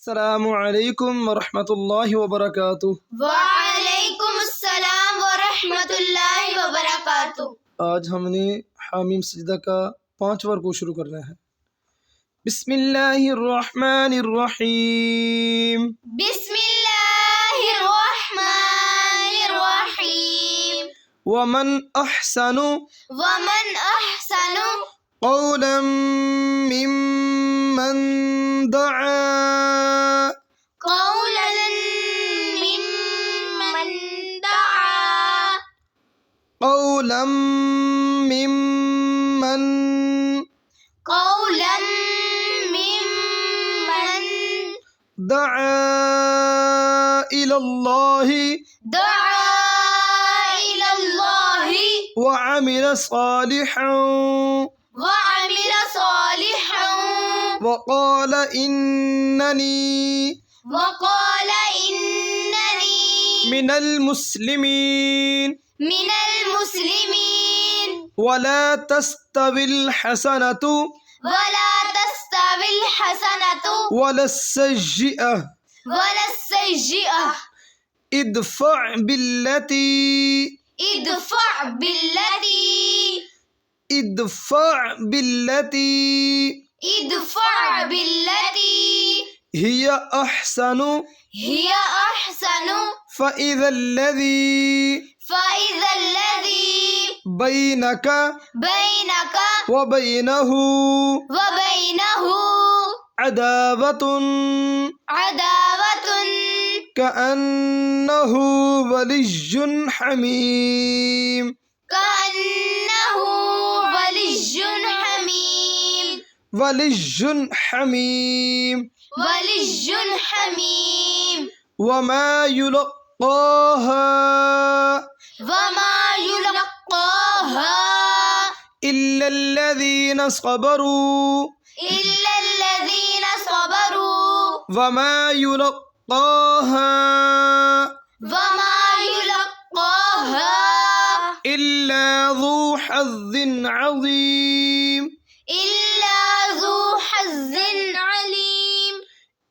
अस्सलामु अलैकुम वरहमतुल्लाहि वबरकातुह। वालेकुम अस्सलाम व रहमतुल्लाहि व बरकातुह। आज हमने हामीम सजदा का 5वां रुकू शुरू करना है। बिस्मिल्लाहिर्रहमानिर्रहीम। बिस्मिल्लाहिर्रहमानिर्रहीम। वमन अहसनु क़ौलन मिम्मन दआ क़ौलन मिम्मन दआ क़ौलन मिम्मन क़ौलन मिम्मन दआ इलल्लाहि दआ इलल्लाहि वअमिल सालिहन वअमिल सालिहन वक़ाल इन्ननी वक़ाल इन्ननी मिनल मुस्लिमीन मिनल मुस्लिमीन वला तस्तविल हसनतु वला तस्तविल हसनतु वलस्सय्यिअह वलस्सय्यिअह इदफ़अ बिल्लती इदफ़अ बिल्लती इदफ़अ बिल्लती इदफ़अ बिल्लती हिय अहसनु हिय अहसनु फ़इज़ल्लज़ी फ़इज़ल्लज़ी बैनक बैनक व बैनहु व बैनहु अदावतुन अदावतुन कअन्नहु वलिय्युन हमीम कअन्नहु वलिय्युन हमीम वलिय्युन हमीम वलिय्युन हमीम वमा युलक़्क़ाहा वमा युलक़्क़ाहा इल्लल्लज़ीन सबरू इल्लल्लज़ीन सबरू वमा युलक़्क़ाहा वमा युलक़्क़ाहा इल्ला ज़ू हज़्ज़िन अज़ीम इल्ला ज़ू हज़्ज़िन अलीम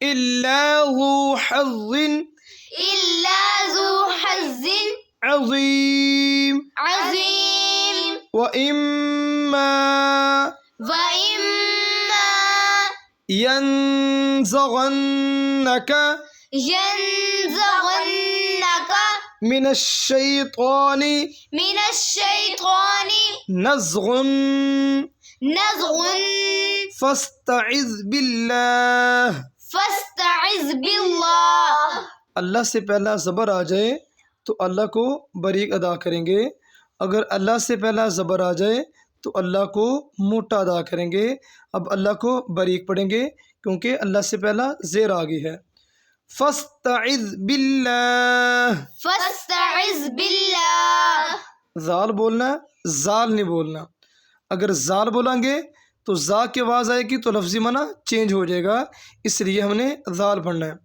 इल्ला ज़ू हज़्ज़िन इल्ला ज़ू हज़्ज़िन अज़ीम अज़ीम व इम्मा व इम्मा यंज़गन्नक यंज़गन्नक मिनश्शैतानि मिनश्शैतानि नज़ग़ुन नज़ग़ुन फस्तइज़ बिल्लाह। फस्तइज़ बिल्लाह। अल्लाह से पहला ज़बर आ जाए तो अल्लाह को बारीक अदा करेंगे। अगर अल्लाह से पहला ज़बर आ जाए तो अल्लाह को मोटा अदा करेंगे। अब अल्लाह को बारीक पढ़ेंगे क्योंकि अल्लाह से पहला ज़ेर आ गई है। फस्तइज़ बिल्लाह। फस्तइज़ बिल्लाह। ज़ाल बोलना है, ज़ाल नहीं बोलना। अगर ज़ाल बोलेंगे तो ज़ा की आवाज़ आएगी तो लफ्ज़ी मना चेंज हो जाएगा, इसलिए हमने ज़ाल पढ़ना है।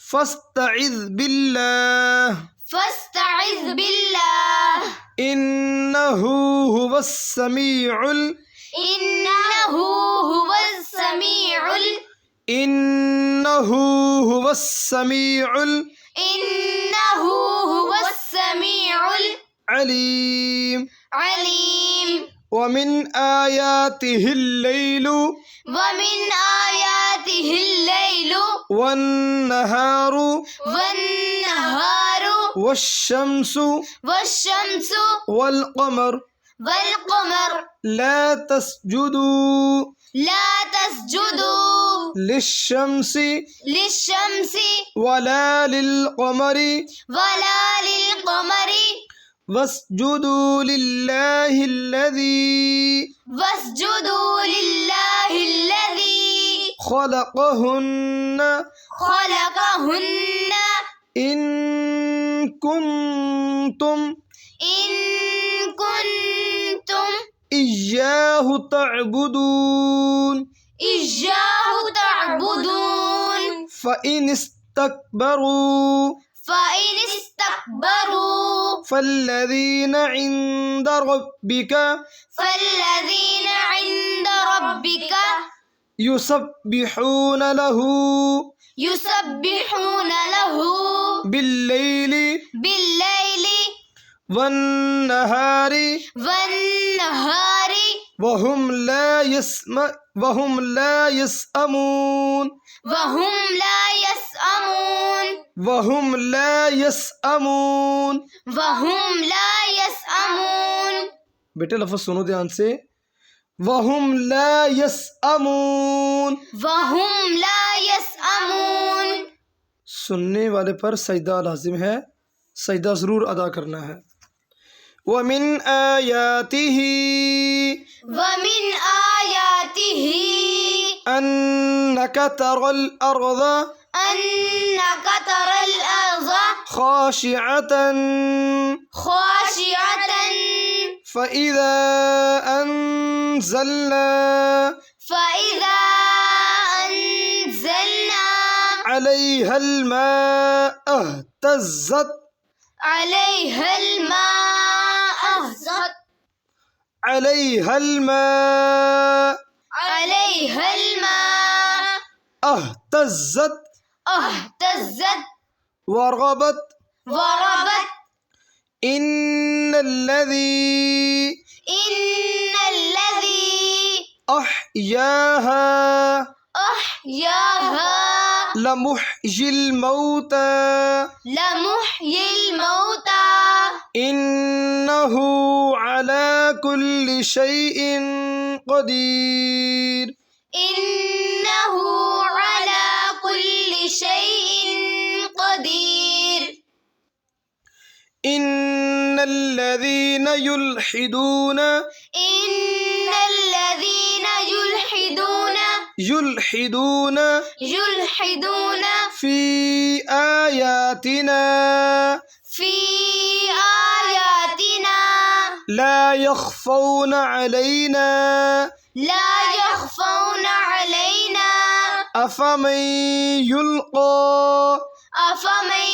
फस्तइज़ बिल्लाह फस्तइज़ बिल्लाह इन्नहु हुवस्समीउल इन्नहु हुवस्समीउल इन्नहु हुवस्समीउल इन्नहु हुवस्समीउल अलीम अलीम वमिन आयातिहिल लैलु वमिन आयातिहिल लैलु वन्नहारु वन्नहारु वश्शम्सु वश्शम्सु वल्क़मर वल्क़मर ला तस्जुदू ला तस्जुदू लिश्शम्सि लिश्शम्सि वला लिल्क़मरि वला लिल्क़मरि वस्जुदू लिल्लाहिल्लज़ी वस्जुदू लिल्लाहिल्लज़ी खलक़हुन्न खलक़हुन्न इन कुन्तुम इन कुन्तुम इय्याहु तअबुदून इय्याहु तअबुदून फ़इन इस्तकबरू फ़इन इस्तकबरू फ़ल्लज़ीन इन्द रब्बिक फ़ल्लज़ीन इन्द रब्बिक युसब्बिहून लहू युसब्बिहून लहू बिल्लैलि बिल्लैलि वन्नहारि वन्नहारि वहुम ला यसअमून वहुम ला यसअमून वहुम ला यसअमून। वहुम ला यसअमून। बेटे लफ्ज़ सुनो ध्यान से, वहुम ला यसअमून। वहुम ला यसअमून। सुनने वाले पर सजदा लाजिम है, सजदा ज़रूर अदा करना है। वमिन आयातिही वमिन आयातिही अन्नका तरल अर्ज़ अन्नका तरल अर्ज़ खाशिअतन खाशिअतन फ़इज़ा अंज़लना फ़इज़ा अंज़लना अलैहल माअ इह्तज़्ज़त अलैहल माअ अलैहल माअ अलैहल माअ इह्तज़्ज़त اهتزت वरगबत وربت इन्नल्लज़ी अह्याहा أحياها लमुह्यिल मौता لمحيي الموتى इन्नहु अला कुल्लि शैइन क़दीर إنه على كل شيء قدير इन्नल्लज़ीन युल्हिदून يلحدون फ़ी आयातिना في آياتنا ला यख़्फ़ौन अलैना لا يخفون علينا अफ़मन युल्क़ा أفمن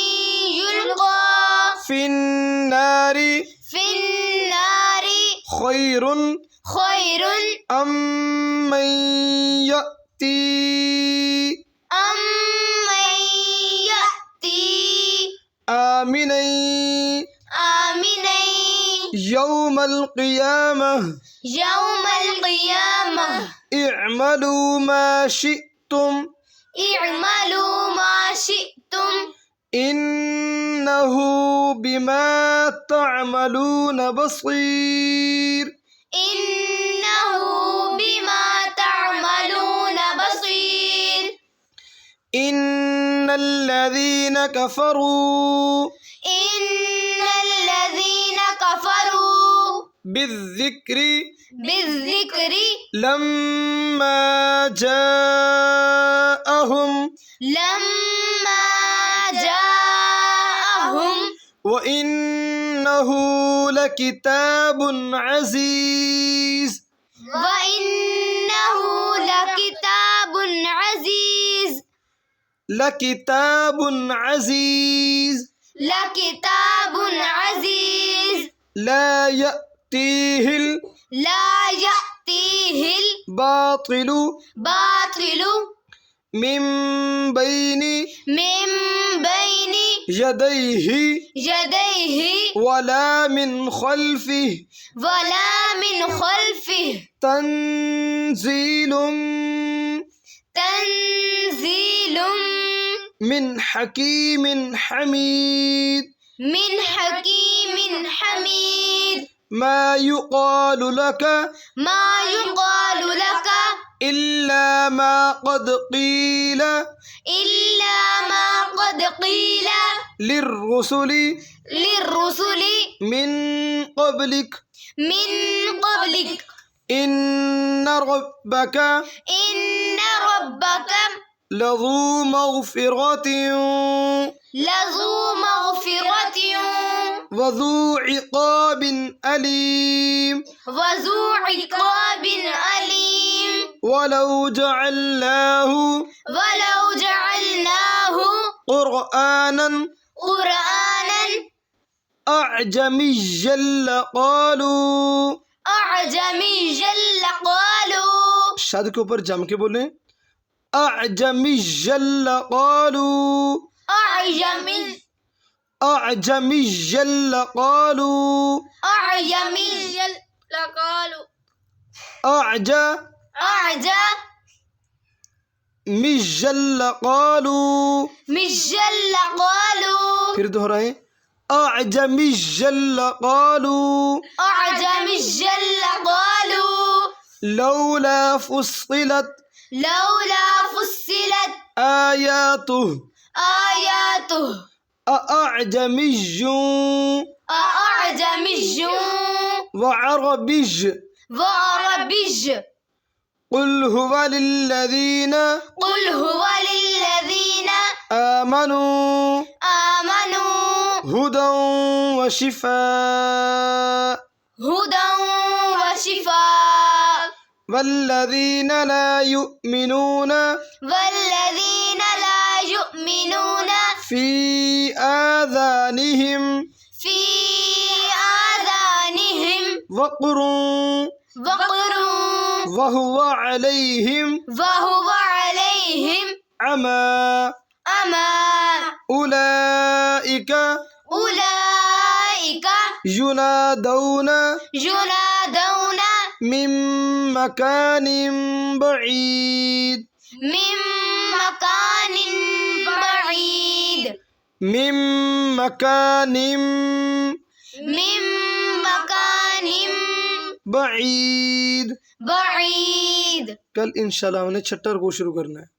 يلقى फ़िन्नारि في النار खैरुन خير अम्मन यअती أم من يأتي आमिनन آمنا यौमल क़ियामह يوم القيامة इअमलू मा शिअ्तुम اعملوا ما شئتم इन्नहु बिमा तअमलून बसीर إنه بما تعملون بصير इन्नल्लज़ीन कफ़रू إن الذين كفروا बिज़्ज़िक्रि بالذكر लम्मा जाअहुम لما جاءهم व इन्नहु लकिताबुन अज़ीज़ وإنه لكتاب عزيز लकिताबुन अज़ीज़ لكتاب عزيز ला यअतीहिल لا يأتيه الباطل الباطل من بين من بين يديه يديه ولا من خلفه ولا من خلفه تنزيل تنزيل من حكيم حميد من حكيم حميد ما يقال لك ما يقال لك إلا ما قد قيل إلا ما قد قيل للرسل من قبلك من قبلك إن ربك إن ربك لذو مغفرة لذو مغفرة وذو عقاب أليم وذو عقاب أليم ولو جعلناه قرآنا أعجميا لقالوا أعجميا لقالوا शाद के ऊपर जम के बोलें أعجميا لقالوا أعجمي أعجميا لقالوا أعجمي لقالوا أعجميا لقالوا مجل قالوا फिर दोहराएं أعجميا لقالوا أعجمي جل قالوا لولا فصلت لولا فصلت آياته آياته أأعجمي أعجمي وعربي وعربي قل هو للذين قل هو للذين آمنوا آمنوا هدى وشفاء هدى وشفاء والذين لا يؤمنون والذين لا يؤمنون في آذانهم في آذانهم وقر وقر وهو عليهم وهو عليهم عمى أما أولئك أولئك ينادون ينادون من مكان بعيد من مكان بعيد من مكان من مكان بعيد بعيد कल इंशाल्लाह हमने छठा रुकू शुरू करना है।